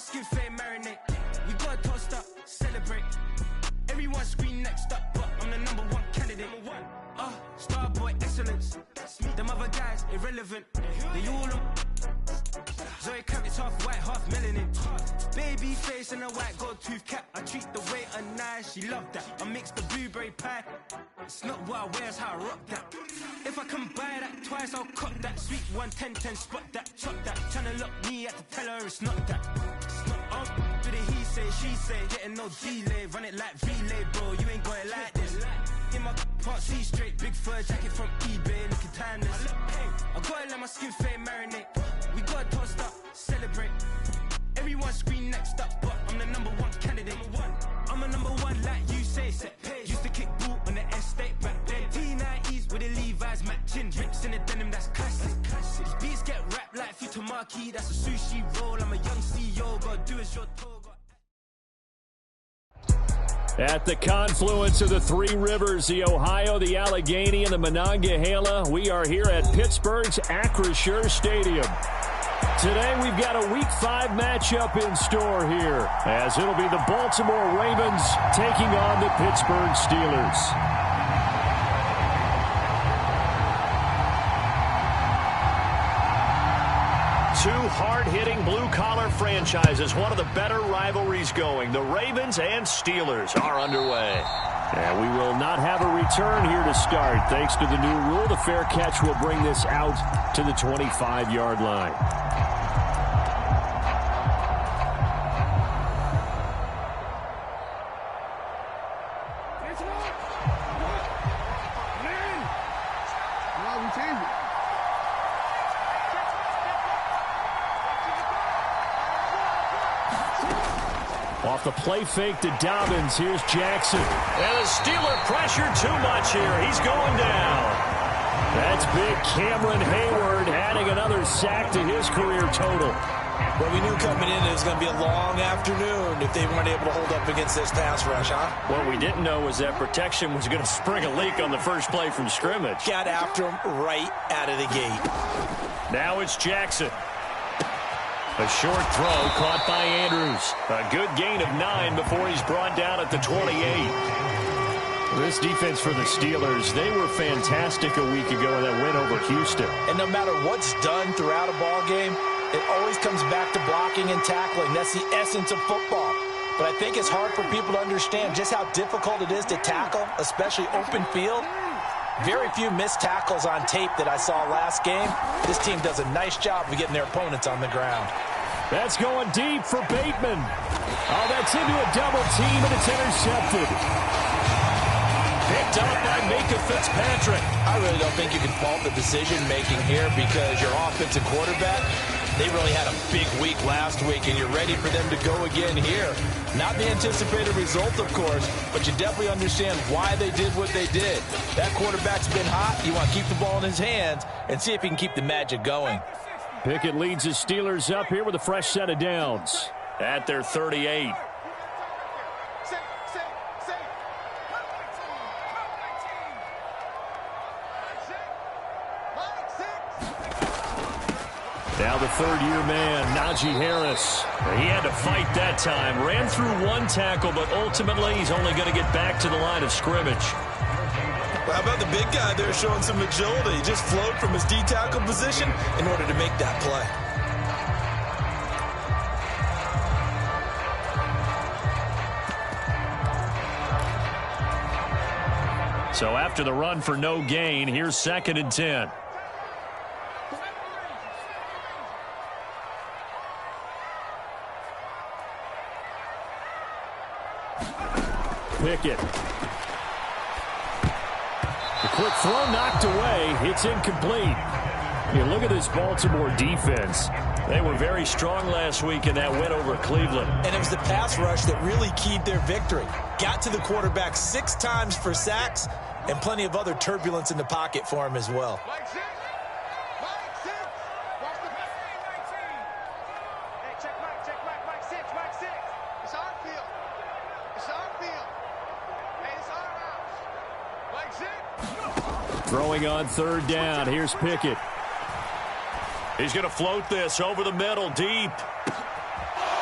skin fade marinate. We gotta toast up, celebrate. Everyone scream next up, but I'm the #1 candidate. Starboy excellence. Them other guys irrelevant. They all Zoe Kravitz half white, half melanin. Baby face and a white gold tooth cap. I treat the waiter nice, she love that. I mix the blueberry pie. It's not what I wear, it's how I rock that. If I can buy that twice, I'll cut that. Sweet 110, spot that, chop that. Tryna lock me at the tell her it's not that. Do the he say, she say, getting no delay. Run it like relay, bro, you ain't got it like this. In my part C straight, big fur jacket from eBay, looking timeless. I gotta let my skin fade marinate. We gotta toast up, celebrate. Everyone scream next up, but I'm the #1 candidate. I'm a #1 like you say. Used to kick ball on the estate back then. T90s with the Levi's matching. Rips in the denim, that's classic. These beats get wrapped like Futamaki. That's a sushi roll. I'm a young CEO, gotta do as you're told. At the confluence of the three rivers, the Ohio, the Allegheny, and the Monongahela, we are here at Pittsburgh's Acrisure Stadium. Today we've got a Week 5 matchup in store here, as it'll be the Baltimore Ravens taking on the Pittsburgh Steelers. Two hard-hitting blue-collar franchises, one of the better rivalries going. The Ravens and Steelers are underway. And we will not have a return here to start. Thanks to the new rule, the fair catch will bring this out to the 25-yard line. Off the play fake to Dobbins. Here's Jackson. And the Steeler pressure too much here. He's going down. That's big Cameron Hayward adding another sack to his career total. Well, we knew coming in it was going to be a long afternoon if they weren't able to hold up against this pass rush, huh? What we didn't know was that protection was going to spring a leak on the first play from scrimmage. Got after him right out of the gate. Now it's Jackson. A short throw caught by Andrews. A good gain of 9 before he's brought down at the 28. This defense for the Steelers, they were fantastic a week ago in that win over Houston. And no matter what's done throughout a ball game, it always comes back to blocking and tackling. That's the essence of football. But I think it's hard for people to understand just how difficult it is to tackle, especially open field. Very few missed tackles on tape that I saw last game. This team does a nice job of getting their opponents on the ground. That's going deep for Bateman. Oh, that's into a double team, and it's intercepted. Picked up by Micah Fitzpatrick. I really don't think you can fault the decision-making here because your offensive quarterback, they really had a big week last week, and you're ready for them to go again here. Not the anticipated result, of course, but you definitely understand why they did what they did. That quarterback's been hot. You want to keep the ball in his hands and see if he can keep the magic going. Pickett leads his Steelers up here with a fresh set of downs at their 38. Now the third-year man, Najee Harris. He had to fight that time. Ran through one tackle, but ultimately he's only going to get back to the line of scrimmage. Well, how about the big guy there showing some agility? He just flowed from his D-tackle position in order to make that play. So after the run for no gain, here's 2nd and 10. Pickett. The quick throw knocked away. It's incomplete. You look at this Baltimore defense. They were very strong last week in that win over Cleveland. And it was the pass rush that really keyed their victory. Got to the quarterback 6 times for sacks and plenty of other turbulence in the pocket for him as well. Throwing on 3rd down. Here's Pickett. He's going to float this over the middle, deep.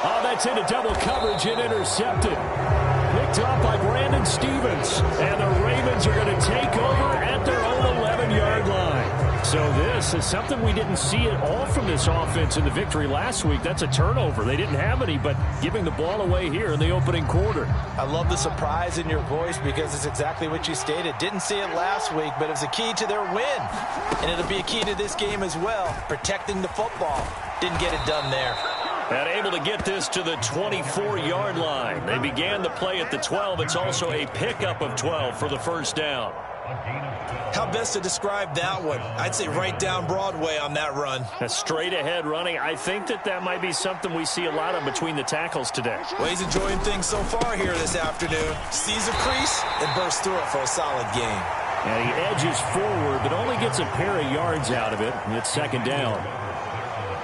Oh, that's into double coverage and intercepted. Picked up by Brandon Stevens. And the Ravens are going to take over at their own 11-yard line. So this is something we didn't see at all from this offense in the victory last week. That's a turnover. They didn't have any, but giving the ball away here in the opening quarter. I love the surprise in your voice because it's exactly what you stated. Didn't see it last week, but it was a key to their win. And it'll be a key to this game as well, protecting the football. Didn't get it done there. And able to get this to the 24-yard line. They began the play at the 12. It's also a pickup of 12 for the first down. How best to describe that one? I'd say right down Broadway on that run. A straight ahead running. I think that might be something we see a lot of between the tackles today. Well, he's enjoying things so far here this afternoon. Sees a crease and bursts through it for a solid gain. And he edges forward, but only gets a pair of yards out of it. And it's second down.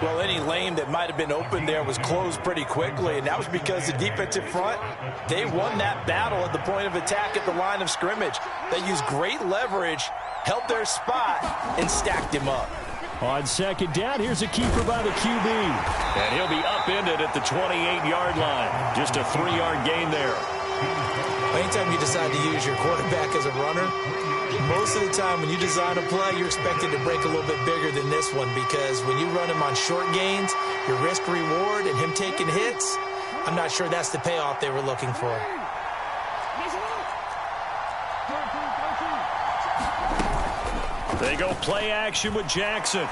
Well, any lane that might have been open there was closed pretty quickly, and that was because the defensive front, they won that battle at the point of attack at the line of scrimmage. They used great leverage, held their spot, and stacked him up. On second down, here's a keeper by the QB. And he'll be upended at the 28-yard line. Just a 3-yard gain there. Anytime you decide to use your quarterback as a runner, most of the time when you design a play, you're expected to break a little bit bigger than this one because when you run him on short gains, your risk-reward and him taking hits, I'm not sure that's the payoff they were looking for. They go play action with Jackson.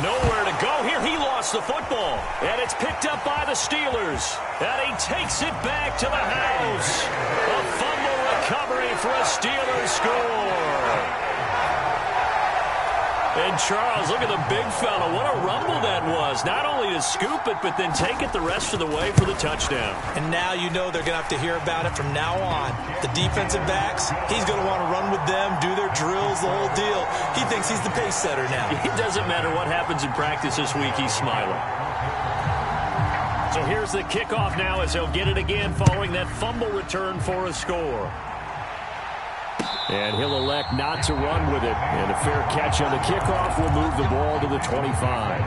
Nowhere to go here. He lost the football. And it's picked up by the Steelers. And he takes it back to the house. A fumble recovery for a Steelers score. And Charles, look at the big fella. What a rumble that was. Not only to scoop it, but then take it the rest of the way for the touchdown. And now you know they're going to have to hear about it from now on. The defensive backs, he's going to want to run with them, do their drills, the whole deal. He thinks he's the pace setter now. It doesn't matter what happens in practice this week, he's smiling. So here's the kickoff now as they'll get it again following that fumble return for a score. And he'll elect not to run with it. And a fair catch on the kickoff will move the ball to the 25.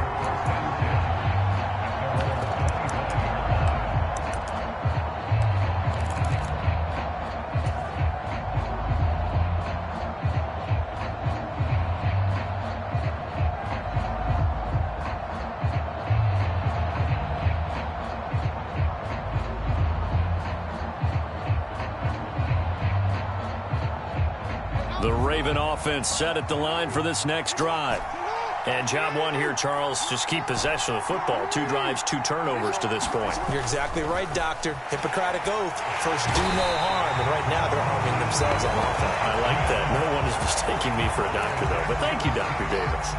The Raven offense set at the line for this next drive. And job one here, Charles, just keep possession of the football. 2 drives, 2 turnovers to this point. You're exactly right, Doctor. Hippocratic oath. First, do no harm. And right now, they're harming themselves on offense. I like that. No one is mistaking me for a doctor, though. But thank you, Dr. Davis.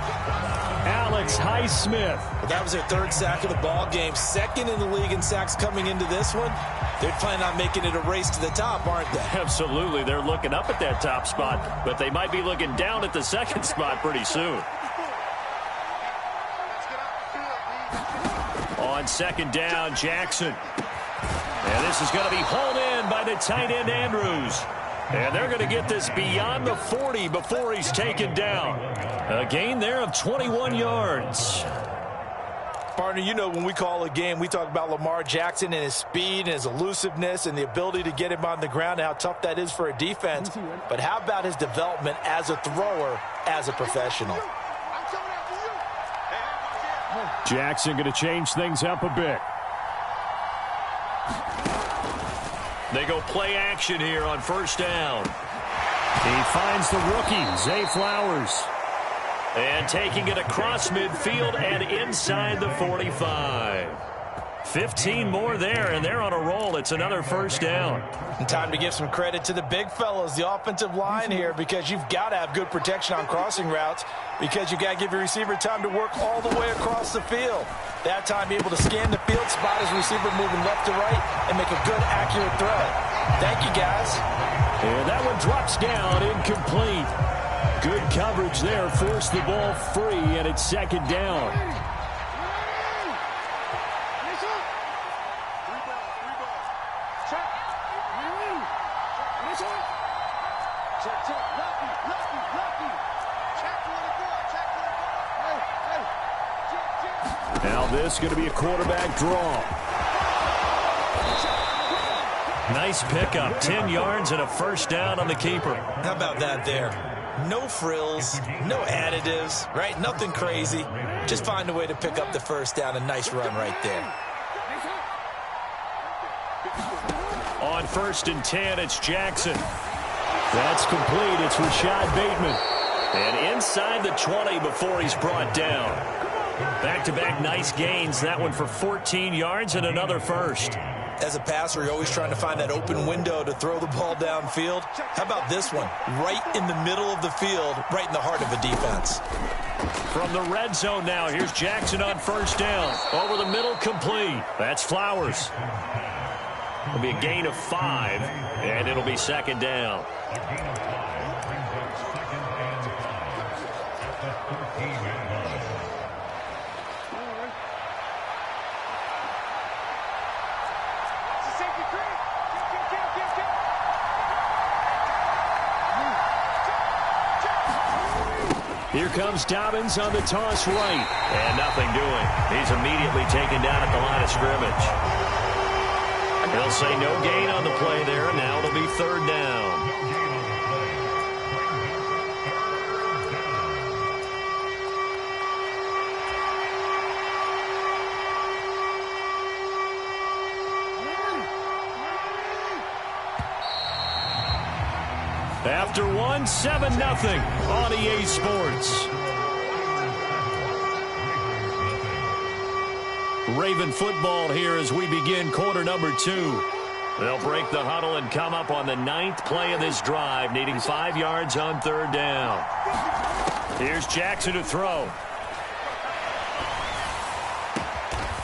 Alex Highsmith. Well, that was their 3rd sack of the ball game. 2nd in the league in sacks coming into this one. They're planning on making it a race to the top, aren't they? Absolutely. They're looking up at that top spot, but they might be looking down at the 2nd spot pretty soon. On 2nd down, Jackson. And this is going to be hauled in by the tight end, Andrews. And they're going to get this beyond the 40 before he's taken down. A gain there of 21 yards. Partner, you know when we call a game, we talk about Lamar Jackson and his speed and his elusiveness and the ability to get him on the ground and how tough that is for a defense. But how about his development as a thrower, as a professional? Jackson going to change things up a bit. They go play action here on 1st down. He finds the rookie, Zay Flowers. And taking it across midfield and inside the 45. 15 more there, and they're on a roll. It's another 1st down. And time to give some credit to the big fellows, the offensive line here, because you've got to have good protection on crossing routes because you've got to give your receiver time to work all the way across the field. That time able to scan the field, spot his receiver moving left to right, and make a good, accurate throw. Thank you, guys. And that one drops down, incomplete. Good coverage there, forced the ball free, and it's 2nd down. Now this is going to be a quarterback draw. Nice pickup, 10 yards and a first down on the keeper. How about that there? No frills, no additives, right? Nothing crazy. Just find a way to pick up the first down. A nice run right there. On 1st and 10, it's Jackson. That's complete. It's Rashad Bateman. And inside the 20 before he's brought down. Back-to-back nice gains. That one for 14 yards and another first. As a passer, you're always trying to find that open window to throw the ball downfield. How about this one? Right in the middle of the field, right in the heart of a defense. From the red zone now, here's Jackson on 1st down. Over the middle, complete. That's Flowers. It'll be a gain of 5, and it'll be 2nd down. Here comes Dobbins on the toss right. And nothing doing. He's immediately taken down at the line of scrimmage. They'll say no gain on the play there. Now it'll be 3rd down. After 1, 7-0 on EA Sports. Raven football here as we begin quarter number 2. They'll break the huddle and come up on the 9th play of this drive, needing 5 yards on 3rd down. Here's Jackson to throw.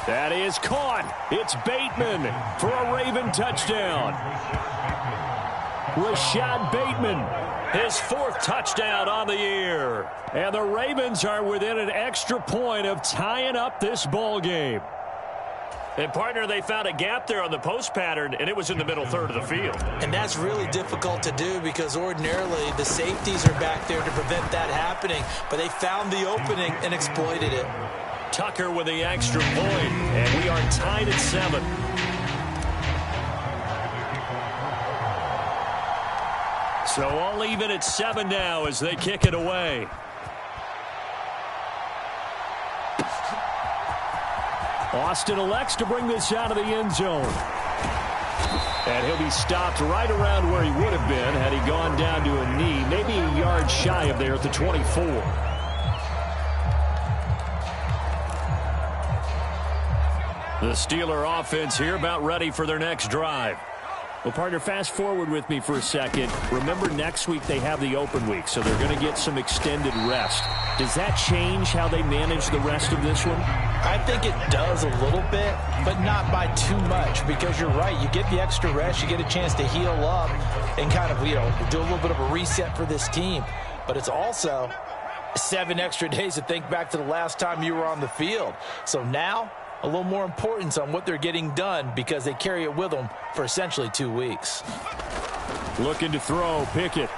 That is caught. It's Bateman for a Raven touchdown. Rashad Bateman, his 4th touchdown on the year. And the Ravens are within an extra point of tying up this ball game. And, partner, they found a gap there on the post pattern, and it was in the middle 3rd of the field. And that's really difficult to do because ordinarily the safeties are back there to prevent that happening. But they found the opening and exploited it. Tucker with the extra point, and we are tied at 7. So all even at 7 now as they kick it away. Austin elects to bring this out of the end zone. And he'll be stopped right around where he would have been had he gone down to a knee, maybe a yard shy of there at the 24. The Steeler offense here about ready for their next drive. Well, partner, fast forward with me for a second. Remember, next week they have the open week, so they're going to get some extended rest. Does that change how they manage the rest of this one? I think it does a little bit, but not by too much, because you're right. You get the extra rest, you get a chance to heal up and kind of, do a little bit of a reset for this team. But it's also 7 extra days to think back to the last time you were on the field. So now, a little more importance on what they're getting done because they carry it with them for essentially 2 weeks. Looking to throw, Pickett.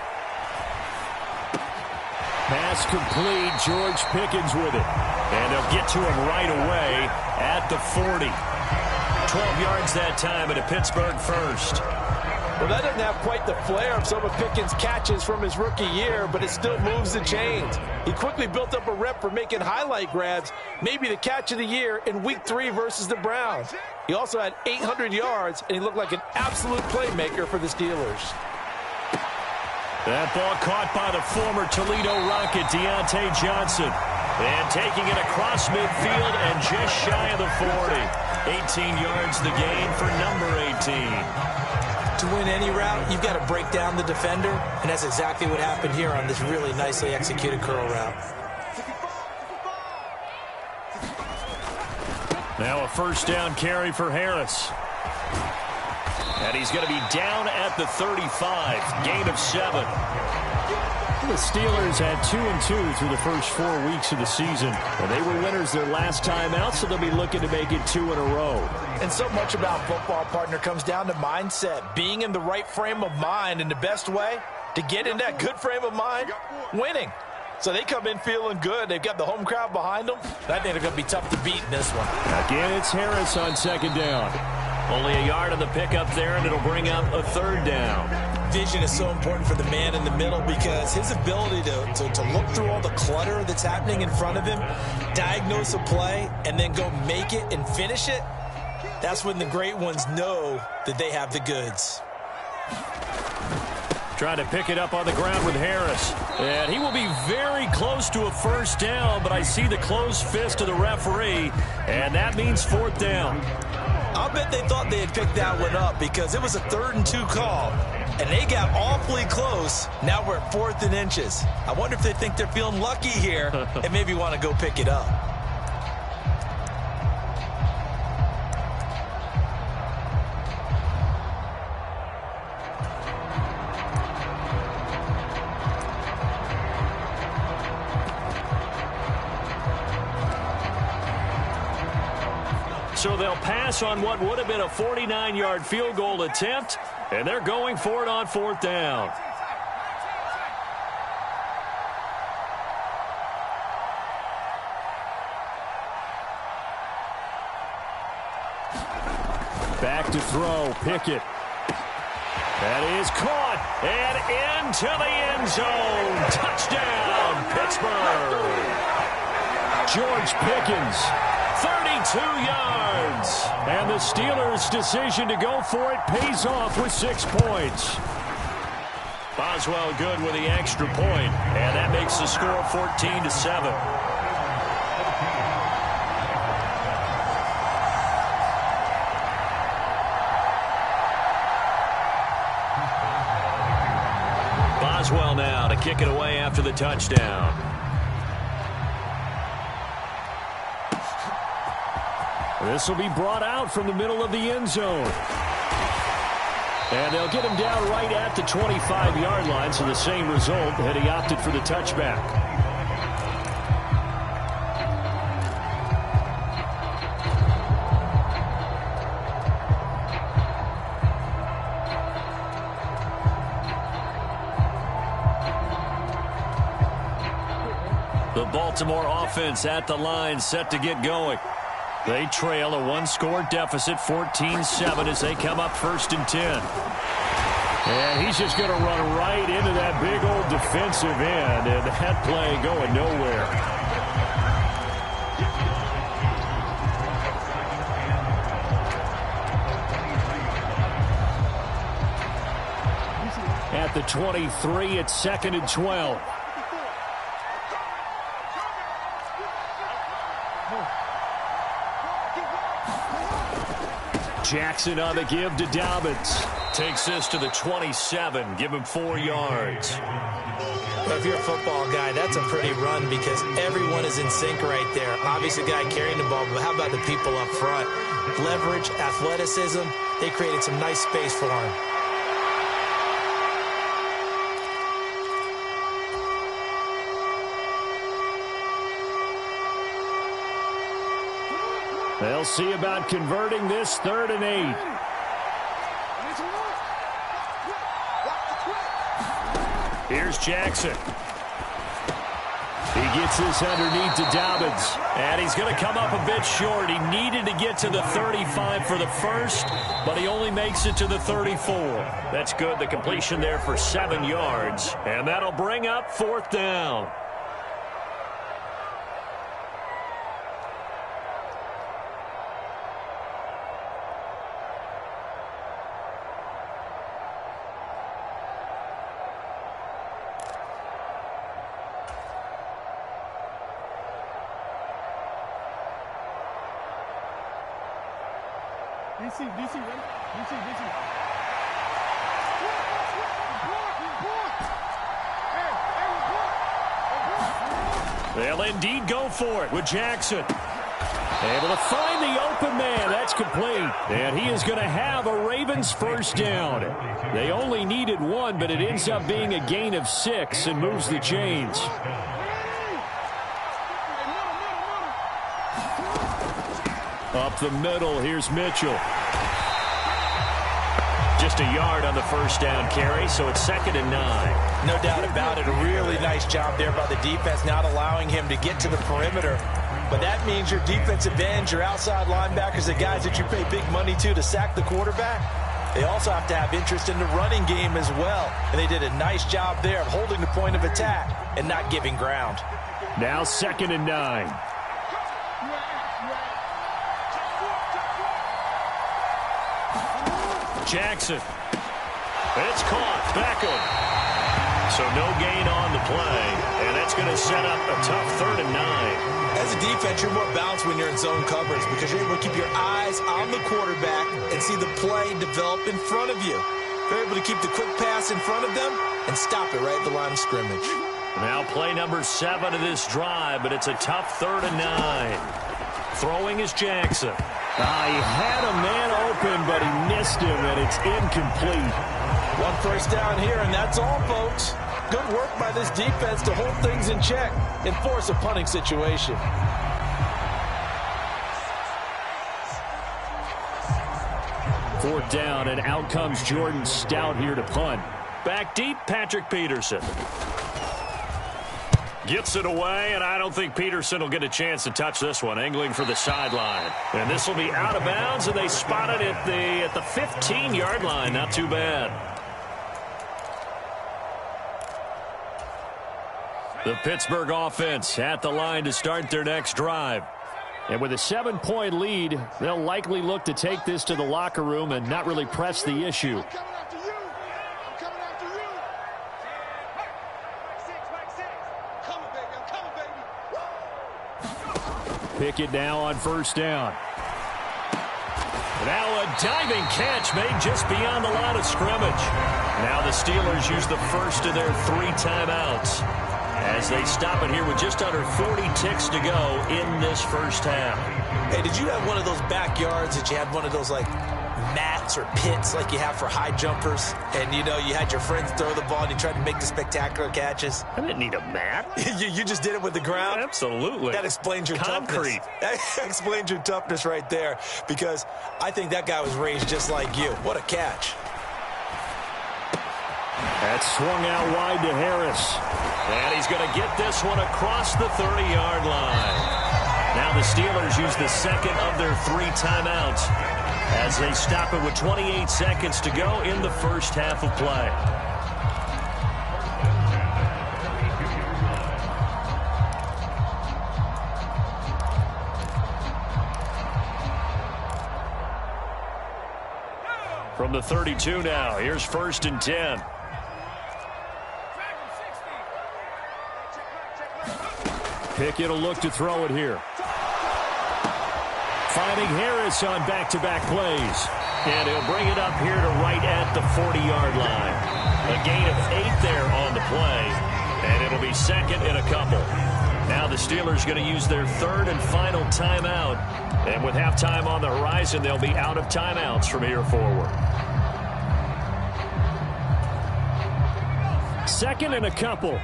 Pass complete, George Pickens with it. And they'll get to him right away at the 40. 12 yards that time and a Pittsburgh first. Well, that doesn't have quite the flair of some of Pickens' catches from his rookie year, but it still moves the chains. He quickly built up a rep for making highlight grabs, maybe the catch of the year in Week 3 versus the Browns. He also had 800 yards, and he looked like an absolute playmaker for the Steelers. That ball caught by the former Toledo Rocket, Deontay Johnson. And taking it across midfield and just shy of the 40. 18 yards the gain for number 18. To win any route, you've got to break down the defender, and that's exactly what happened here on this really nicely executed curl route. Now a first down carry for Harris. And he's going to be down at the 35. Gain of 7. The Steelers had 2-2 through the first 4 weeks of the season. And they were winners their last time out, so they'll be looking to make it 2 in a row. And so much about football, partner, comes down to mindset. Being in the right frame of mind, and the best way to get in that good frame of mind, winning. So they come in feeling good. They've got the home crowd behind them. I think they're going to be tough to beat in this one. Again, it's Harris on second down. Only a yard on the pickup there, and it'll bring up a third down. Vision is so important for the man in the middle because his ability to look through all the clutter that's happening in front of him, diagnose a play, and then go make it and finish it, that's when the great ones know that they have the goods. Trying to pick it up on the ground with Harris. And he will be very close to a first down, but I see the closed fist of the referee, and that means fourth down. I'll bet they thought they had picked that one up because it was a 3rd and 2 call, and they got awfully close. Now we're at 4th and inches. I wonder if they think they're feeling lucky here and maybe want to go pick it up. So they'll pass on what would have been a 49-yard field goal attempt, and they're going for it on 4th down. Back to throw, Pickett. That is caught, and into the end zone. Touchdown, Pittsburgh. George Pickens, 32 yards. And the Steelers' decision to go for it pays off with 6 points. Boswell good with the extra point, and that makes the score 14-7. Boswell now to kick it away after the touchdown. This will be brought out from the middle of the end zone. And they'll get him down right at the 25-yard line, so the same result had he opted for the touchback. The Baltimore offense at the line, set to get going. They trail a 1-score deficit, 14-7, as they come up 1st and 10. And he's just going to run right into that big old defensive end, and that play going nowhere. At the 23, it's 2nd and 12. Jackson on the give to Dobbins. Takes this to the 27. Give him 4 yards. Well, if you're a football guy, that's a pretty run because everyone is in sync right there. Obviously, the guy carrying the ball, but how about the people up front? Leverage, athleticism, they created some nice space for him. They'll see about converting this 3rd and 8. Here's Jackson. He gets this underneath to Dobbins. And he's going to come up a bit short. He needed to get to the 35 for the first, but he only makes it to the 34. That's good. The completion there for 7 yards. And that'll bring up 4th down. DC, ready? DC. They'll indeed go for it with Jackson. Able to find the open man. That's complete. And he is going to have a Ravens first down. They only needed 1, but it ends up being a gain of 6 and moves the chains. Up the middle, here's Mitchell. Just a yard on the first down carry, so it's 2nd and 9. No doubt about it. A really nice job there by the defense, not allowing him to get to the perimeter. But that means your defensive ends, your outside linebackers, the guys that you pay big money to sack the quarterback, they also have to have interest in the running game as well. And they did a nice job there of holding the point of attack and not giving ground. Now 2nd and 9. Jackson. It's caught. Beckham. So no gain on the play, and that's going to set up a tough 3rd and 9. As a defense, you're more balanced when you're in zone coverage because you're able to keep your eyes on the quarterback and see the play develop in front of you. You're able to keep the quick pass in front of them and stop it right at the line of scrimmage. Now play number 7 of this drive, but it's a tough 3rd and 9. Throwing is Jackson. He had a man open, but he missed him, and it's incomplete. 1 first down here, and that's all, folks. Good work by this defense to hold things in check and force a punting situation. Fourth down, and out comes Jordan Stout here to punt. Back deep, Patrick Peterson. Gets it away, and I don't think Peterson will get a chance to touch this one. Angling for the sideline. And this will be out of bounds, and they spot it at the 15-yard line. Not too bad. The Pittsburgh offense at the line to start their next drive. And with a 7-point lead, they'll likely look to take this to the locker room and not really press the issue. Pickett now on first down. Now a diving catch made just beyond the line of scrimmage. Now the Steelers use the first of their 3 timeouts as they stop it here with just under 40 ticks to go in this first half. Hey, did you have one of those backyards that you had one of those like mats or pits like you have for high jumpers, and you know you had your friends throw the ball and you tried to make the spectacular catches? I didn't need a mat. you just did it with the ground? Absolutely. That explains your concrete. Toughness. That explains your toughness right there, because I think that guy was raised just like you. What a catch. That swung out wide to Harris. And he's going to get this one across the 30-yard line. Now the Steelers use the second of their 3 timeouts as they stop it with 28 seconds to go in the first half of play. From the 32 now, here's 1st and 10. Pickett will look to throw it here. Finding Harris on back-to-back plays. And he'll bring it up here to right at the 40-yard line. A gain of 8 there on the play. And it'll be 2nd and a couple. Now the Steelers going to use their 3rd and final timeout. And with halftime on the horizon, they'll be out of timeouts from here forward. 2nd and a couple.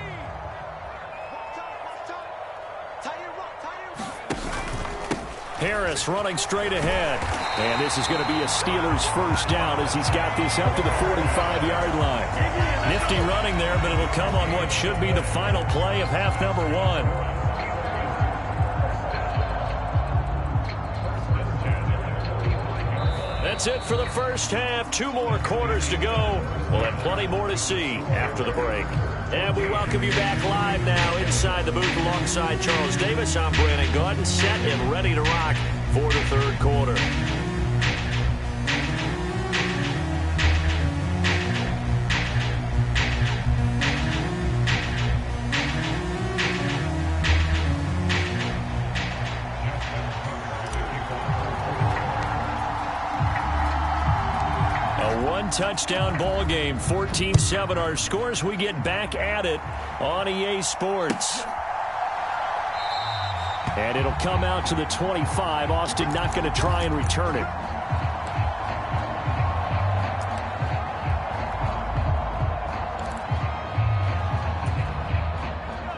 Harris running straight ahead. And this is going to be a Steelers first down as he's got this up to the 45-yard line. Nifty running there, but it'll come on what should be the final play of half number 1. That's it for the first half. 2 more quarters to go. We'll have plenty more to see after the break. And we welcome you back live now inside the booth alongside Charles Davis. I'm Brandon Gordon, set and ready to rock for the 3rd quarter. Touchdown ball game, 14-7 our scores. We get back at it on EA Sports. And it'll come out to the 25. Austin not going to try and return it.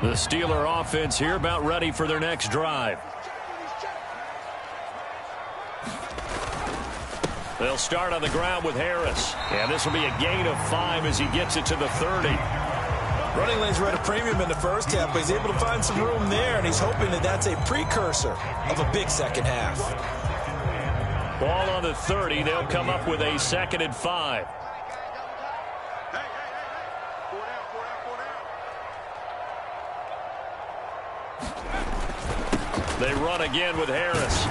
The Steeler offense here about ready for their next drive. They'll start on the ground with Harris. And this will be a gain of 5 as he gets it to the 30. Running lanes were at a premium in the first half, but he's able to find some room there, and he's hoping that that's a precursor of a big second half. Ball on the 30. They'll come up with a 2nd and 5. They run again with Harris.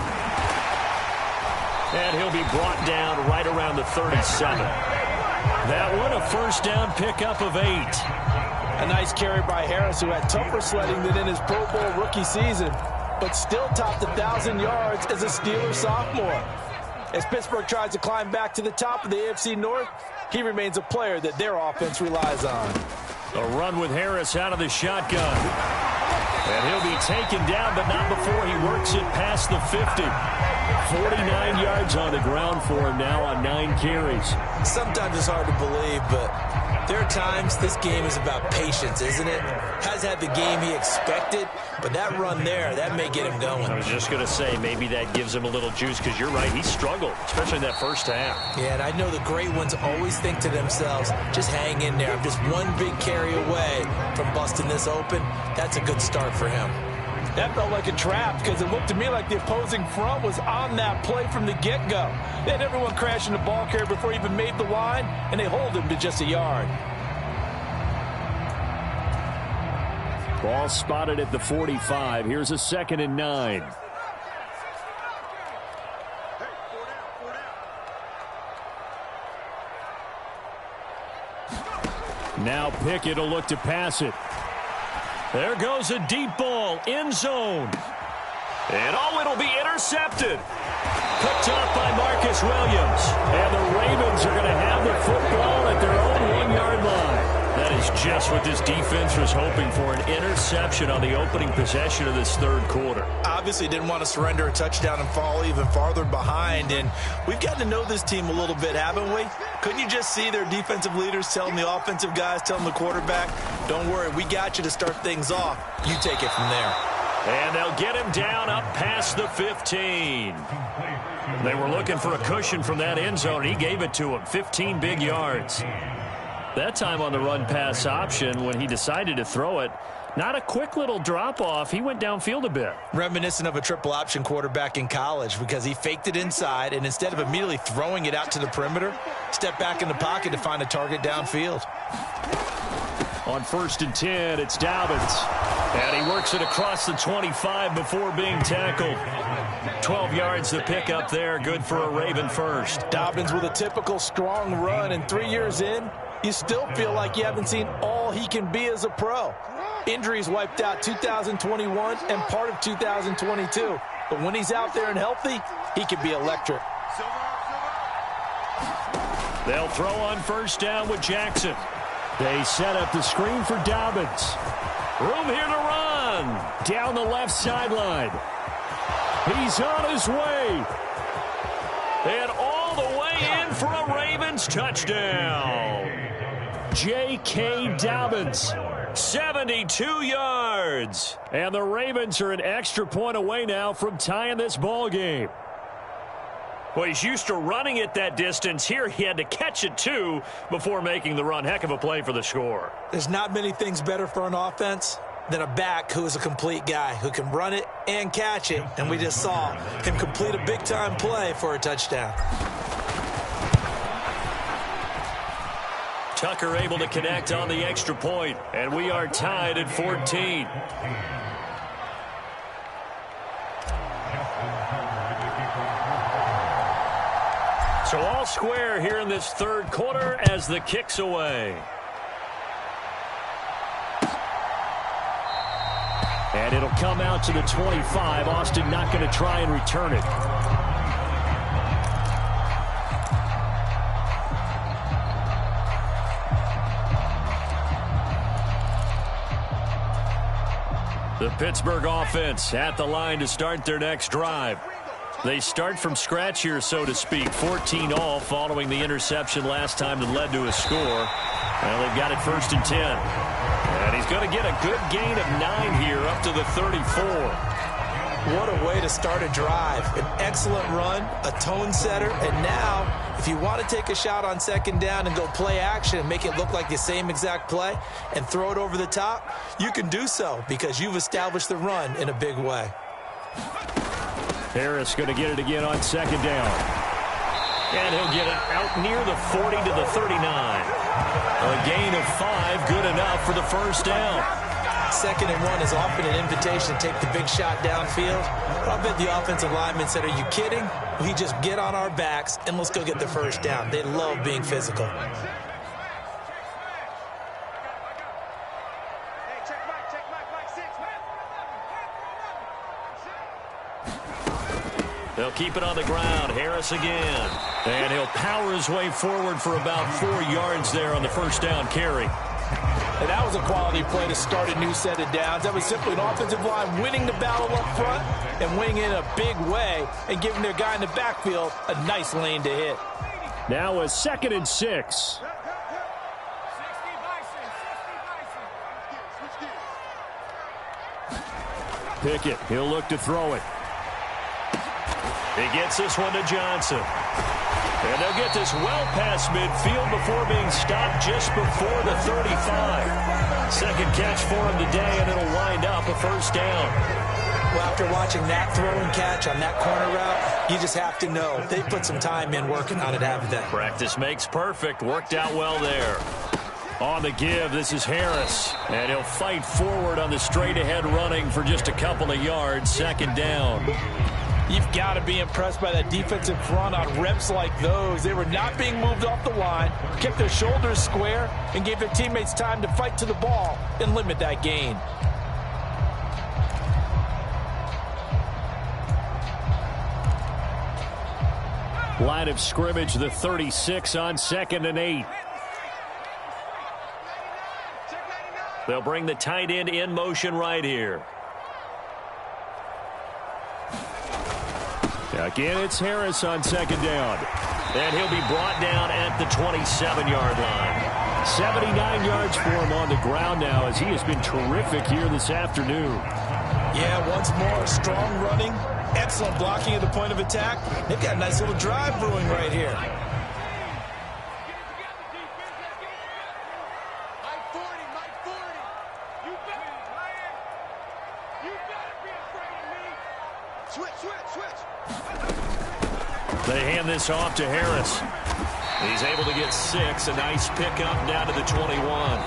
And he'll be brought down right around the 37. That one, a first down pickup of 8. A nice carry by Harris, who had tougher sledding than in his Pro Bowl rookie season, but still topped 1,000 yards as a Steeler sophomore. As Pittsburgh tries to climb back to the top of the AFC North, he remains a player that their offense relies on. A run with Harris out of the shotgun. And he'll be taken down, but not before he works it past the 50. 49 yards on the ground for him now on 9 carries. Sometimes it's hard to believe, but there are times this game is about patience, isn't it? Has had the game he expected, but that run there, that may get him going. I was just going to say, maybe that gives him a little juice, because you're right, he struggled, especially in that first half. Yeah, and I know the great ones always think to themselves, just hang in there. I'm just one big carry away from busting this open. That's a good start for him. That felt like a trap, because it looked to me like the opposing front was on that play from the get-go. They had everyone crashing the ball carrier before he even made the line, and they hold him to just a yard. Ball spotted at the 45. Here's a 2nd and 9. Now Pickett will look to pass it. There goes a deep ball, end zone. And it'll be intercepted. Picked off by Marcus Williams. And the Ravens are going to have the football at their own 1-yard line. That is just what this defense was hoping for, an interception on the opening possession of this third quarter. Obviously didn't want to surrender a touchdown and fall even farther behind, and we've gotten to know this team a little bit, haven't we? Couldn't you just see their defensive leaders telling the offensive guys, telling the quarterback, don't worry, we got you to start things off. You take it from there. And they'll get him down up past the 15. They were looking for a cushion from that end zone, and he gave it to him, 15 big yards. That time on the run-pass option, when he decided to throw it, not a quick little drop-off. He went downfield a bit. Reminiscent of a triple-option quarterback in college, because he faked it inside, and instead of immediately throwing it out to the perimeter, stepped back in the pocket to find a target downfield. On 1st and 10, it's Dobbins. And he works it across the 25 before being tackled. 12 yards to pick up there. Good for a Raven first. Dobbins with a typical strong run, and 3 years in, you still feel like you haven't seen all he can be as a pro. Injuries wiped out 2021 and part of 2022. But when he's out there and healthy, he can be electric. They'll throw on 1st down with Jackson. They set up the screen for Dobbins. Room here to run. Down the left sideline. He's on his way. And all the way in for a Ravens touchdown. J.K. Dobbins, 72 yards. And the Ravens are an extra point away now from tying this ball game. Well, he's used to running it that distance. Here he had to catch it, too, before making the run. Heck of a play for the score. There's not many things better for an offense than a back who is a complete guy, who can run it and catch it. And we just saw him complete a big-time play for a touchdown. Tucker able to connect on the extra point, and we are tied at 14. So all square here in this third quarter as the kick's away. And it'll come out to the 25. Austin not going to try and return it. The Pittsburgh offense at the line to start their next drive. They start from scratch here, so to speak. 14 all following the interception last time that led to a score. Well, they've got it 1st and 10. And he's going to get a good gain of 9 here up to the 34. What a way to start a drive. An excellent run, a tone setter, and now, if you want to take a shot on second down and go play action and make it look like the same exact play and throw it over the top, you can do so because you've established the run in a big way. Harris going to get it again on second down. And he'll get it out near the 40 to the 39. A gain of 5, good enough for the first down. 2nd and 1 is often an invitation to take the big shot downfield. I bet the offensive lineman said, are you kidding? We just get on our backs and let's go get the first down. They love being physical. They'll keep it on the ground. Harris again. And he'll power his way forward for about 4 yards there on the first down carry. And that was a quality play to start a new set of downs. That was simply an offensive line winning the battle up front and winning it in a big way and giving their guy in the backfield a nice lane to hit. Now a 2nd and 6. Pickett, he'll look to throw it. He gets this one to Johnson. And they'll get this well past midfield before being stopped just before the 35. Second catch for him today, and it'll wind up a first down. Well, after watching that throw and catch on that corner route, you just have to know they put some time in working on it, haven't they? Practice makes perfect. Worked out well there. On the give, this is Harris. And he'll fight forward on the straight-ahead running for just a couple of yards. Second down. You've got to be impressed by that defensive front on reps like those. They were not being moved off the line, kept their shoulders square, and gave their teammates time to fight to the ball and limit that gain. Line of scrimmage, the 36 on 2nd and 8. They'll bring the tight end in motion right here. Again, it's Harris on second down. And he'll be brought down at the 27-yard line. 79 yards for him on the ground now as he has been terrific here this afternoon. Yeah, once more, strong running, excellent blocking at the point of attack. They've got a nice little drive brewing right here. They hand this off to Harris. He's able to get 6. A nice pickup down to the 21.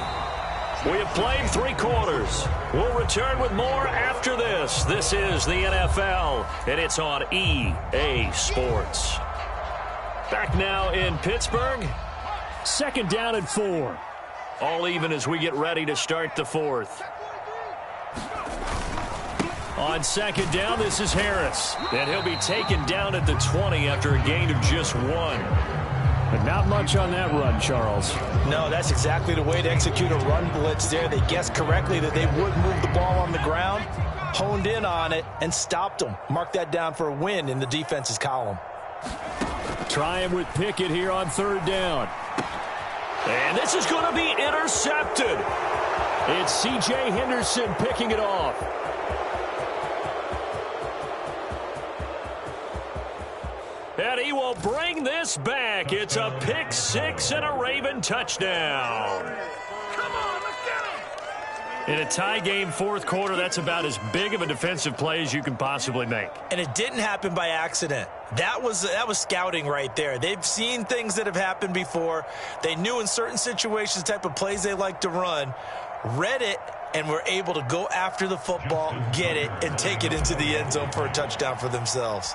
We have played 3 quarters. We'll return with more after this. This is the NFL, and it's on EA Sports. Back now in Pittsburgh. 2nd down and 4. All even as we get ready to start the 4th. On 2nd down, this is Harris. And he'll be taken down at the 20 after a gain of just 1. But not much on that run, Charles. No, that's exactly the way to execute a run blitz there. They guessed correctly that they would move the ball on the ground, honed in on it, and stopped them. Mark that down for a win in the defense's column. Try him with Pickett here on 3rd down. And this is going to be intercepted. It's C.J. Henderson picking it off. And he will bring this back. It's a pick 6 and a Raven touchdown. Come on, let's get him. In a tie game 4th quarter, that's about as big of a defensive play as you can possibly make. And it didn't happen by accident. That was scouting right there. They've seen things that have happened before. They knew in certain situations the type of plays they like to run, read it, and were able to go after the football, get it, and take it into the end zone for a touchdown for themselves.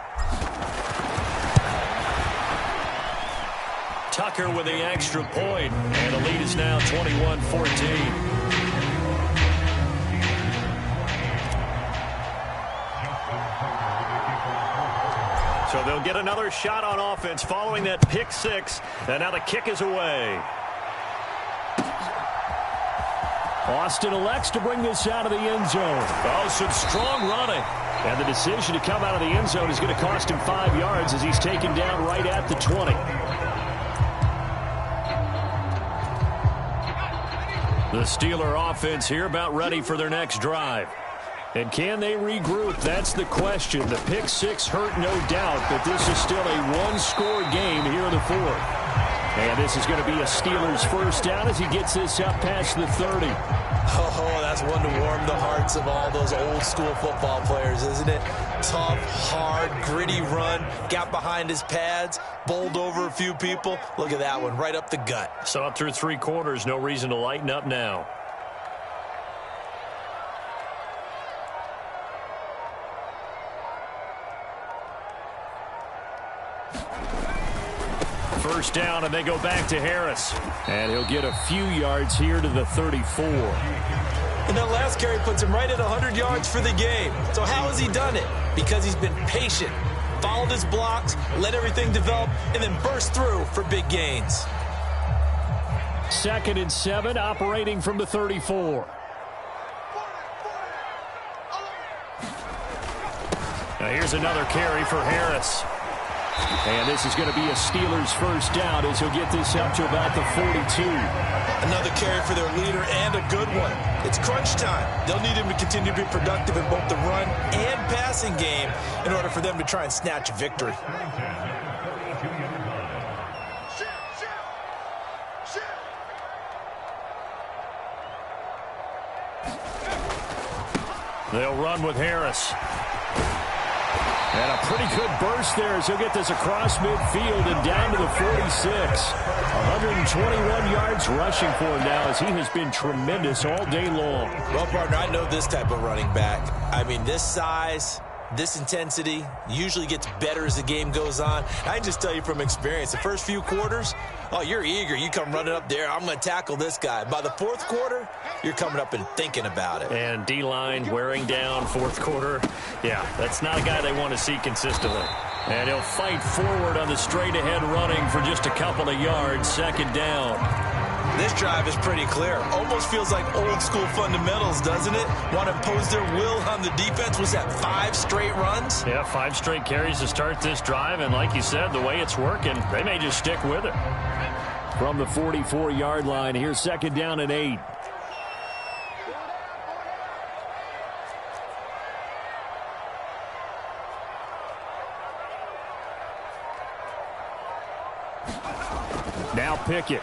Tucker with the extra point, and the lead is now 21-14. So they'll get another shot on offense following that pick 6, and now the kick is away. Austin elects to bring this out of the end zone. Oh, some strong running. And the decision to come out of the end zone is going to cost him 5 yards as he's taken down right at the 20. The Steeler offense here about ready for their next drive. And can they regroup? That's the question. The pick six hurt, no doubt, but this is still a one-score game here in the fourth. And this is going to be a Steelers first down as he gets this up past the 30. Oh, that's one to warm the hearts of all those old-school football players, isn't it? Tough, hard, gritty run, got behind his pads, bowled over a few people. Look at that one, right up the gut. So up through three quarters, no reason to lighten up now. First down, and they go back to Harris. And he'll get a few yards here to the 34. And that last carry puts him right at 100 yards for the game. So how has he done it? Because he's been patient, followed his blocks, let everything develop, and then burst through for big gains. 2nd and 7, operating from the 34. Now here's another carry for Harris. And this is going to be a Steelers first down as he'll get this up to about the 42. Another carry for their leader and a good one. It's crunch time. They'll need him to continue to be productive in both the run and passing game in order for them to try and snatch a victory. They'll run with Harris. And a pretty good burst there as he'll get this across midfield and down to the 46. 121 yards rushing for him now as he has been tremendous all day long. Well, partner, I know this type of running back. I mean, this size, this intensity usually gets better as the game goes on. I can just tell you from experience, the first few quarters, oh, you're eager. You come running up there, I'm going to tackle this guy. By the fourth quarter, you're coming up and thinking about it. And D-line wearing down fourth quarter. Yeah, that's not a guy they want to see consistently. And he'll fight forward on the straight-ahead running for just a couple of yards, second down. This drive is pretty clear. Almost feels like old-school fundamentals, doesn't it? Want to impose their will on the defense. Was that 5 straight runs? Yeah, 5 straight carries to start this drive. And like you said, the way it's working, they may just stick with it. From the 44-yard line, here's second down and 8. Now Pickett.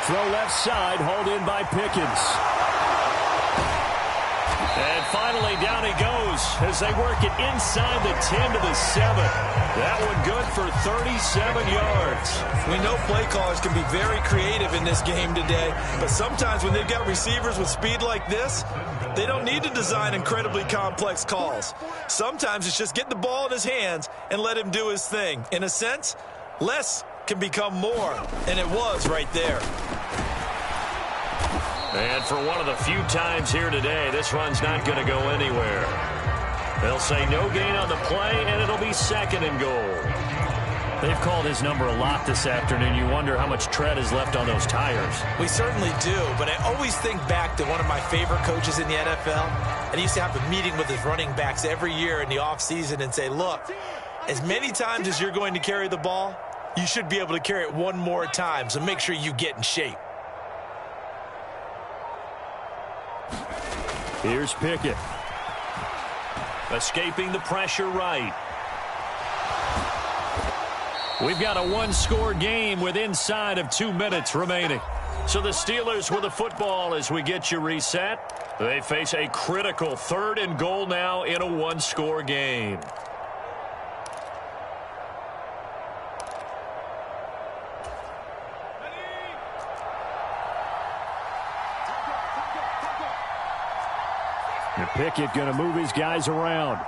Throw left side, hauled in by Pickens. And finally, down he goes as they work it inside the 10 to the 7. That one good for 37 yards. We know play callers can be very creative in this game today, but sometimes when they've got receivers with speed like this, they don't need to design incredibly complex calls. Sometimes it's just get the ball in his hands and let him do his thing. In a sense, less can become more, and it was right there. And for one of the few times here today, this run's not going to go anywhere. They'll say no gain on the play, and it'll be 2nd and goal. They've called his number a lot this afternoon. You wonder how much tread is left on those tires. We certainly do, but I always think back to one of my favorite coaches in the NFL, and he used to have a meeting with his running backs every year in the offseason and say, look, as many times as you're going to carry the ball, you should be able to carry it one more time, so make sure you get in shape. Here's Pickett. Escaping the pressure right. We've got a one-score game with inside of 2 minutes remaining. So the Steelers with the football as we get you reset. They face a critical 3rd and goal now in a one-score game. And Pickett going to move his guys around.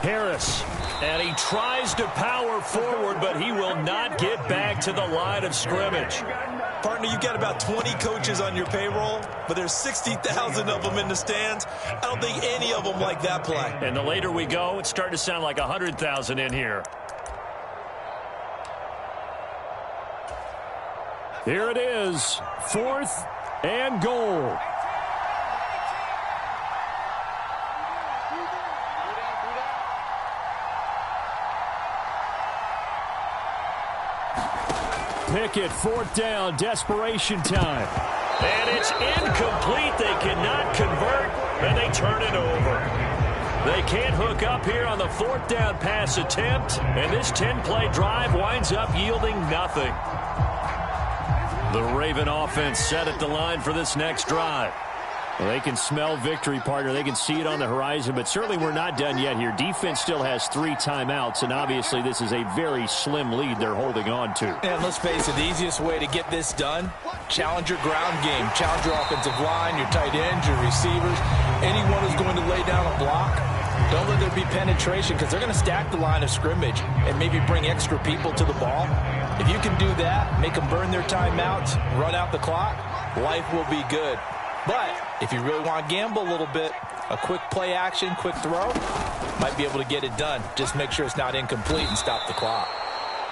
Harris, and he tries to power forward, but he will not get back to the line of scrimmage. Partner, you've got about 20 coaches on your payroll, but there's 60,000 of them in the stands. I don't think any of them like that play. And the later we go, it's starting to sound like 100,000 in here. Here it is, 4th and goal. Pickett, 4th down, desperation time. And it's incomplete. They cannot convert, and they turn it over. They can't hook up here on the 4th down pass attempt, and this 10-play drive winds up yielding nothing. The Raven offense set at the line for this next drive. Well, they can smell victory, partner. They can see it on the horizon, but certainly we're not done yet here. Defense still has 3 timeouts, and obviously this is a very slim lead they're holding on to. And let's face it, the easiest way to get this done, challenge your ground game. Challenge your offensive line, your tight ends, your receivers, anyone who's going to lay down a block. Don't let there be penetration because they're going to stack the line of scrimmage and maybe bring extra people to the ball. If you can do that, make them burn their timeouts, run out the clock, life will be good. But if you really want to gamble a little bit, a quick play action, quick throw, might be able to get it done. Just make sure it's not incomplete and stop the clock.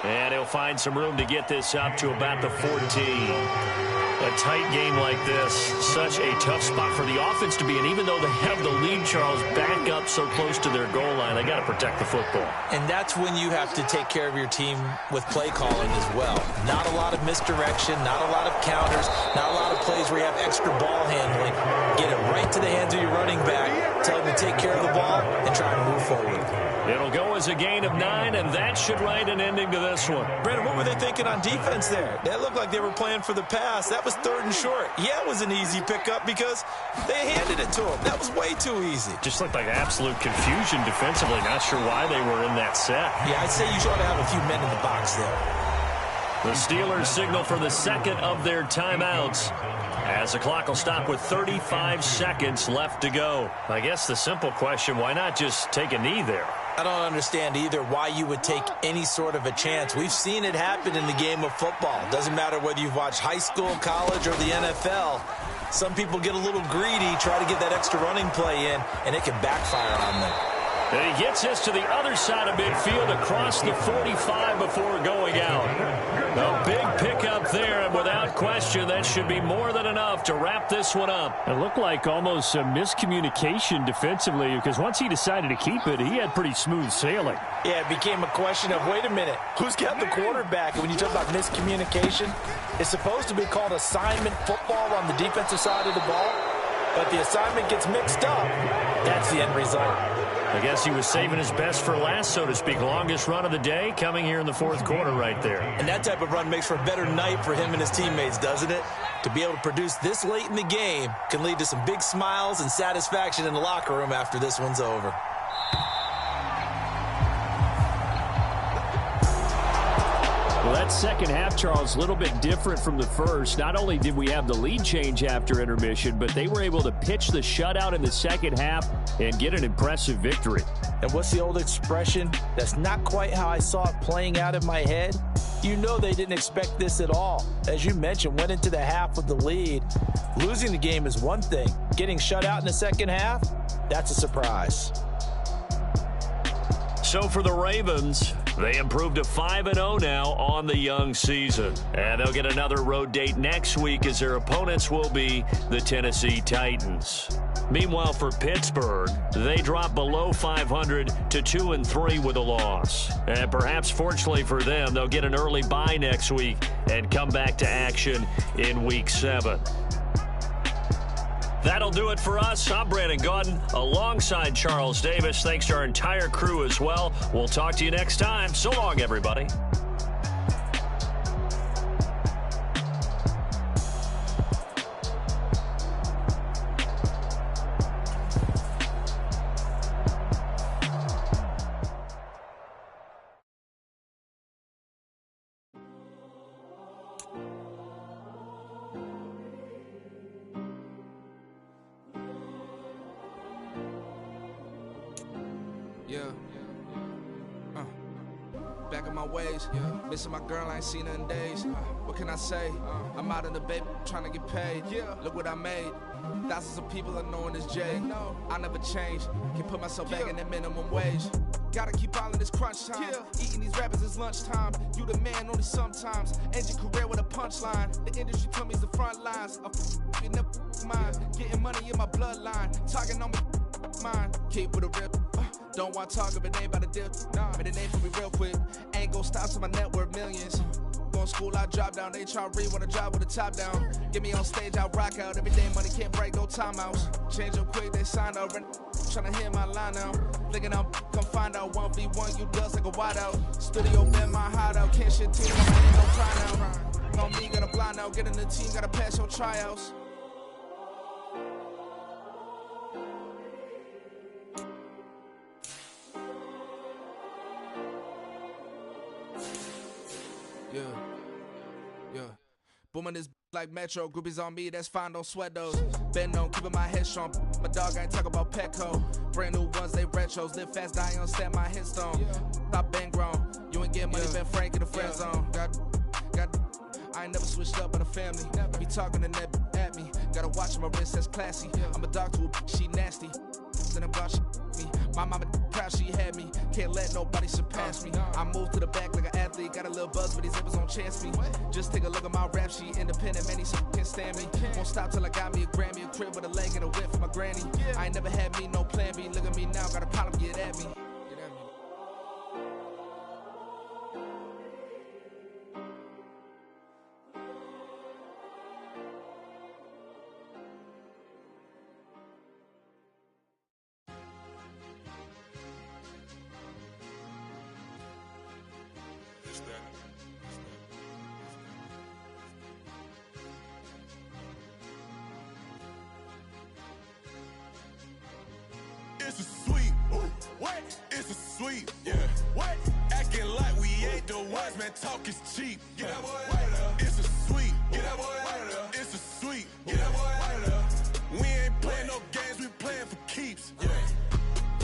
And he'll find some room to get this up to about the 14. A tight game like this, such a tough spot for the offense to be in. Even though they have the lead, Charles, back up so close to their goal line, they got to protect the football. And that's when you have to take care of your team with play calling as well. Not a lot of misdirection, not a lot of counters, not a lot of plays where you have extra ball handling. Get it right to the hands of your running back, tell him to take care of the ball, and try and move forward. It'll go as a gain of 9, and that should write an ending to this one. Brandon, what were they thinking on defense there? That looked like they were playing for the pass. That was 3rd and short. Yeah, it was an easy pickup because they handed it to him. That was way too easy. Just looked like absolute confusion defensively. Not sure why they were in that set. Yeah, I'd say you ought to have a few men in the box there. The Steelers signal for the second of their timeouts, as the clock will stop with 35 seconds left to go. I guess the simple question, why not just take a knee there? I don't understand either why you would take any sort of a chance. We've seen it happen in the game of football. Doesn't matter whether you've watched high school, college, or the NFL. Some people get a little greedy, try to get that extra running play in, and it can backfire on them. And he gets this to the other side of midfield across the 45 before going out. A big pickup there, and without question, that should be more than enough to wrap this one up. It looked like almost a miscommunication defensively because once he decided to keep it, he had pretty smooth sailing. Yeah, it became a question of, wait a minute, who's got the quarterback? And when you talk about miscommunication, it's supposed to be called assignment football on the defensive side of the ball, but the assignment gets mixed up. That's the end result. I guess he was saving his best for last, so to speak. Longest run of the day coming here in the 4th quarter right there. And that type of run makes for a better night for him and his teammates, doesn't it? To be able to produce this late in the game can lead to some big smiles and satisfaction in the locker room after this one's over. Well, that second half, Charles, a little bit different from the first. Not only did we have the lead change after intermission, but they were able to pitch the shutout in the second half and get an impressive victory. And what's the old expression? That's not quite how I saw it playing out in my head. You know they didn't expect this at all. As you mentioned, went into the half with the lead. Losing the game is one thing. Getting shut out in the second half, that's a surprise. So for the Ravens, they improved to 5-0 now on the young season. And they'll get another road date next week as their opponents will be the Tennessee Titans. Meanwhile, for Pittsburgh, they drop below 500 to 2-3 with a loss. And perhaps fortunately for them, they'll get an early bye next week and come back to action in Week 7. That'll do it for us. I'm Brandon Gaudin alongside Charles Davis. Thanks to our entire crew as well. We'll talk to you next time. So long, everybody. Back in my ways, missing my girl, I ain't seen her in days. What can I say? I'm out in the baby, trying to get paid. Look what I made. Thousands of people are knowing this Jay. I never change. Can put myself back in that minimum wage. Gotta keep all in this crunch time. Eating these rappers is lunchtime. You the man only sometimes. End your career with a punchline. The industry told me it's the front lines. You never mind. Getting money in my bloodline. Talking on me, mine. Keep with a real. Don't want to talk if it ain't about a deal. But it ain't for me real quick. Ain't gon' stop till my net worth millions. on school, I drop down. They try to read when I drive with the top down. Get me on stage, I rock out. Every day money can't break, no timeouts. Change up quick, they sign up. Tryna hear my line now. Thinking I'm come find out 1v1, you dust like a wideout. Studio been my hideout. Can't shit team, ain't no cry now. On me, got a blind out. Get in the team, gotta pass your tryouts. Yeah. Booming this like Metro. Groupies on me, that's fine, don't sweat those. Been on, keeping my head strong. My dog ain't talk about Petco. Brand new ones, they retros. Live fast, die on set, my headstone. Stop been grown. You ain't get money, been frank in the friend zone. Got. I ain't never switched up on the family. Be talking to that at me. Gotta watch my wrist, that's classy. I'm a dog to a she nasty. Then about she me. My mama proud she had me. Can't let nobody surpass me. I move to the back like an athlete. Got a little buzz, but these zippers don't chance me. Just take a look at my rap sheet. Independent, many so can't stand me. Won't stop till I got me a Grammy, a crib with a leg and a whip for my granny. I ain't never had me no plan B. Look at me now, got a problem, get at me. It's a sweet, what? It's a sweet, yeah. What? Acting like we ain't the ones, man. Talk is cheap. Get that boy out of there. It's a sweet, get that boy out of there. It's a sweet, get that boy out of there. We ain't playing no games, we playing for keeps. Yeah.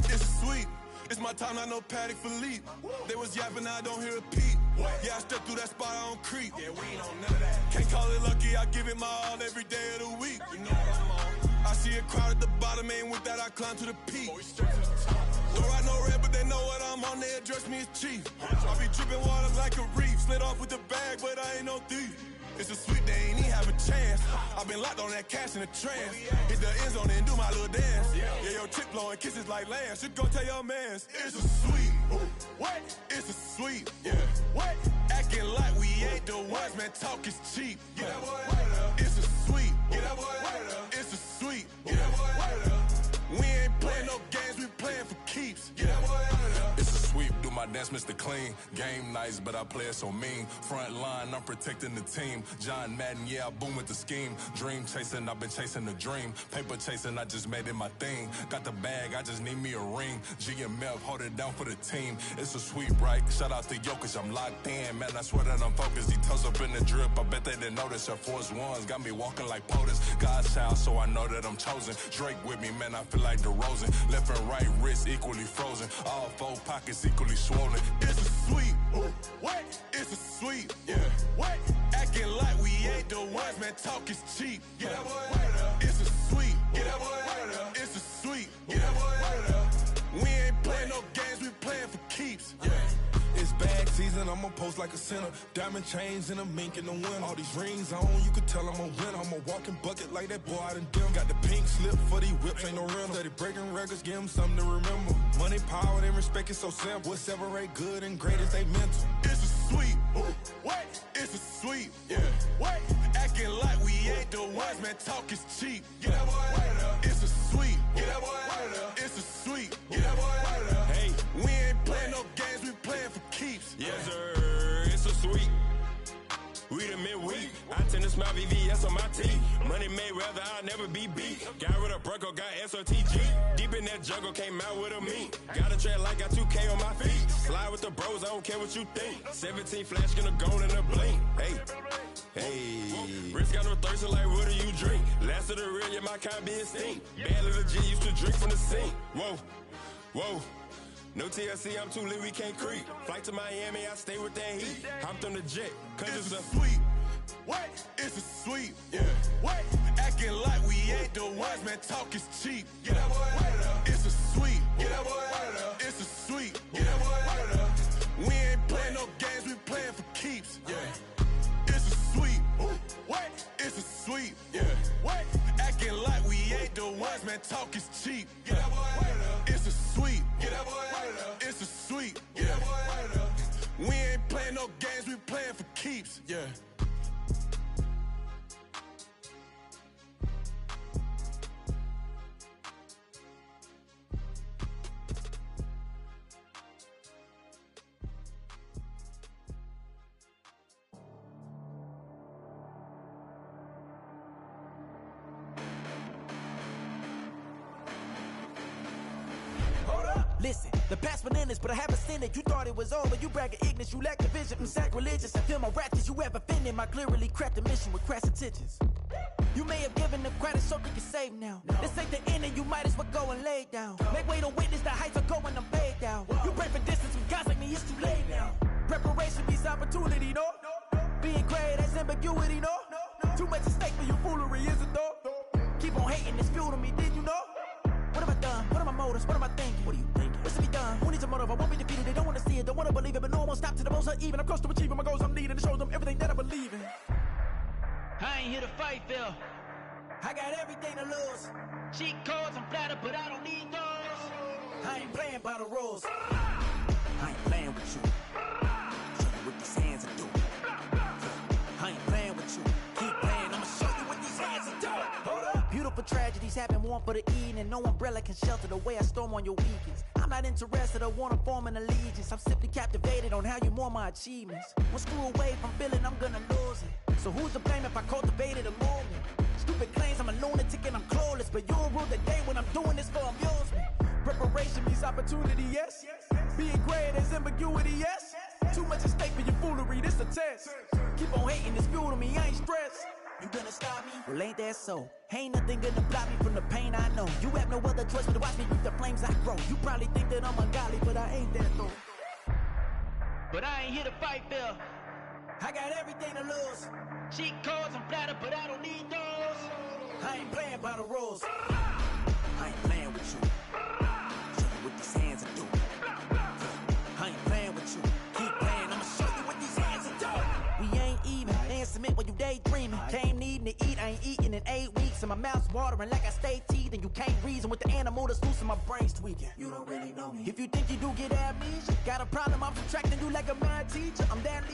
It's sweet. It's my time, not no Paddock Philippe. They was yapping, I don't hear a peep. Yeah, I step through that spot, I don't creep. Yeah, we ain't on none of that. Can't call it lucky, I give it my all every day of the week. You know what I'm on. I see a crowd at the bottom, ain't with that, I climb to the peak. Don't ride no red, but they know what I'm on, they address me as chief. I be dripping water like a reef, slid off with the bag, but I ain't no thief. It's a sweet, they ain't even have a chance. I been locked on that cash in a trance. Hit the end zone and do my little dance. Yeah, your chick blowing kisses like Lance. You go tell your mans. It's a sweet, what? It's a sweet, yeah. What? Acting like we ain't the ones, man. Talk is cheap. Get that boy out of there. It's a sweet, get that boy out of there. It's a sweet, get that boy out of there. We ain't playing no games, we playing for keeps. Get that boy out of there. It's a sweep, do my dance, Mr. Clean. Game nice, but I play it so mean. Front line, I'm protecting the team. John Madden, yeah, I boom with the scheme. Dream chasing, I've been chasing the dream. Paper chasing, I just made it my thing. Got the bag, I just need me a ring. GMF, hold it down for the team. It's a sweep, right? Shout out to Jokic, I'm locked in. Man, I swear that I'm focused. He toes up in the drip, I bet they didn't notice. Air Force Ones got me walking like POTUS. God's child, so I know that I'm chosen. Drake with me, man, I feel like DeRozan. Left and right wrist equally frozen. All four pockets equally swollen. It's a sweet, what? It's a sweet, yeah. What? Acting like we ain't the ones, man. Talk is cheap. Get that boy out of there. It's a sweet, get that boy out of there. It's a sweet, get that boy out of there. We ain't playing no games, we playing for keeps. Yeah. It's bag season, I'ma post like a sinner. Diamond chains and a mink in the winter. All these rings on, you could tell I'm a winner. I'm a walking bucket like that boy I done dim. Got the pink slip for these whips, ain't no rental. Steady breaking records, give them something to remember. Money, power, and respect is so simple. What separate good and great is they mental. It's a sweet, what? It's a sweet, yeah. What? Acting like we ain't the ones, man. Talk is cheap. Get that boy out of there. It's a sweet, get that boy out of there. It's a sweet, get that boy out of there. Hey, we ain't playing no games, we playing for keeps. Yes, sir. It's a sweet. We the midweek. I tend to smile VVS on my teeth. Money made rather I'll never be beat. Got rid of Bronco, got SOTG. Deep in that jungle, came out with a meat. Got a track like got 2K on my feet. Slide with the bros, I don't care what you think. 17 flash gonna go in a blink. Hey. Wrist got no thirst, like what do you drink? Last of the real, yeah, my kind be extinct. Bad little G used to drink from the sink. Whoa. No TLC, I'm too lit, we can't creep. Flight to Miami, I stay with that heat. Hopped on the jet, cause it's a sweet. What? It's a sweet, yeah. What? Acting like we ain't the ones, man. Talk is cheap. Get that boy out of there. It's a sweet. Get that boy out of there. It's a sweet. Get that boy out of there. We ain't playing no games, we playing for keeps. Yeah. It's a sweet. What? It's a sweet, yeah. What? Acting like we ain't the ones, man. Talk is cheap. Get that boy out of there. It's a sweet. Get that boy out of there. It's a sweet. Get that boy out of there. We ain't playing no games, we playing for keeps, yeah. Listen, the past bananas, but I haven't seen it. You thought it was over, you bragging ignorance, you lack the vision. I'm sacrilegious, I feel my wrath, cause you have offended my clearly crafted mission with crass intentions. You may have given them credit so they can save now. This ain't the end and you might as well go and lay down. Make way to witness the heights are going, I'm paid down. You pray for distance with guys like me, it's too late now. Preparation means opportunity, no? Being great has ambiguity, no? Too much at stake for your foolery, is it though? Keep on hating, it's fuel to me, did you know? What have I done? What are my motives? What am I thinking? What are you thinking? What's to be done? Who needs a motive? I won't be defeated. They don't want to see it, don't want to believe it, but no one won't stop to the most uneven. I'm close to achieving my goals I'm needing to show them everything that I believe in. I ain't here to fight, Phil. I got everything to lose. Cheat codes, I'm flattered, but I don't need those. I ain't playing by the rules. I ain't playing with you. Show you what these hands are doing. I ain't playing with you. Keep playing, I'ma show you what these hands are doing. Hold up. Beautiful tragedies happen, one for the evening. No umbrella can shelter the way I storm on your weekends. I'm not interested, I wanna form an allegiance. I'm simply captivated on how you more my achievements. One screw away from feeling I'm gonna lose it. So who's to blame if I cultivated a movement? Stupid claims I'm a lunatic and I'm clueless, but you'll rule the day when I'm doing this for amusement. Preparation means opportunity, yes. Being great is ambiguity, yes. Too much at stake for your foolery, this a test. Keep on hating, it's fuel to me, I ain't stressed. You gonna stop me? Well, ain't that so? Ain't nothing gonna block me from the pain I know. You have no other choice but to watch me reap the flames I grow. You probably think that I'm ungodly, but I ain't that though. But I ain't here to fight, Phil. I got everything to lose. Cheat codes, I'm flattered, but I don't need those. I ain't playing by the rules. I ain't playing with you. Show you what these hands are doing. I ain't playing with you. Keep playing, I'ma show you what these hands are doing. We ain't even. They ain't submit when you daydreaming. Came needing to eat, I ain't eating in 8 weeks. And my mouth's watering like I stay teething. You can't reason with the animal that's loose and my brain's tweaking. You don't really know me. If you think you do get amnesia, got a problem, I'm subtracting you like a mad teacher. I'm that